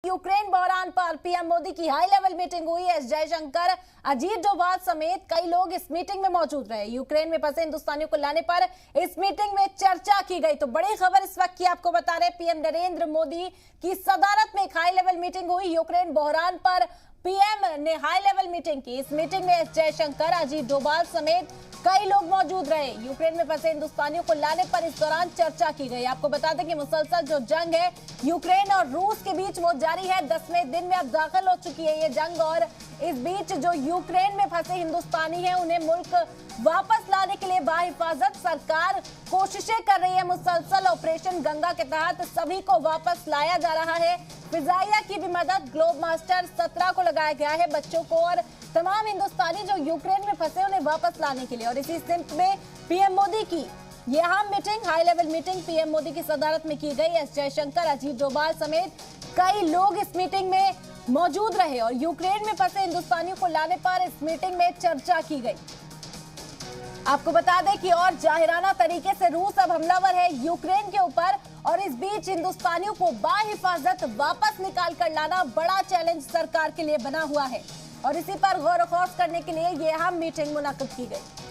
Ukraine बहरान पर PM Modi की high level meeting हुई। एस जयशंकर, अजीत डोभाल समेत कई लोग इस मीटिंग में मौजूद रहे। यूक्रेन में फंसे हिंदुस्तानियों को लाने पर इस मीटिंग में चर्चा की गई। तो बड़ी खबर इस वक्त की आपको बता रहे, पीएम नरेंद्र मोदी की सदारत में एक हाई लेवल मीटिंग हुई। यूक्रेन बहरान पर पीएम ने हाई लेवल मीटिंग की। इस मीटिंग में एस जयशंकर, अजीत डोभाल समेत कई लोग मौजूद रहे। यूक्रेन में फंसे हिंदुस्तानियों को लाने पर इस दौरान चर्चा की गई। आपको बता दें कि मुसलसल जो जंग है यूक्रेन और रूस के बीच वो जारी है। 10वें दिन में अब दाखिल हो चुकी है ये जंग, और इस बीच जो यूक्रेन में फंसे हिंदुस्तानी हैं उन्हें मुल्क वापस लाने के लिए बाहिफाजत सरकार कोशिशें कर रही है। मुसलसल ऑपरेशन गंगा के तहत सभी को वापस लाया जा रहा है। फिजाइया की भी मदद ग्लोब मास्टर 17 को लगाया गया है बच्चों को और तमाम हिंदुस्तानी जो यूक्रेन में फंसे उन्हें वापस लाने के लिए। और इसी सिलसिले में पीएम मोदी की ये अहम meeting, high level meeting PM Modi की सदारत में की गई। एस जयशंकर, अजीत डोभाल समेत कई लोग इस मीटिंग में मौजूद रहे और यूक्रेन में फंसे हिंदुस्तानियों को लाने पर इस मीटिंग में चर्चा की गई। आपको बता दें कि और जाहिराना तरीके से रूस अब हमलावर है यूक्रेन के ऊपर, और इस बीच हिंदुस्तानियों को बाहिफाजत वापस निकाल कर लाना बड़ा चैलेंज सरकार के लिए बना हुआ है। और इसी पर गौर व खौज करने के लिए ये अहम मीटिंग मुनक्किद की गई।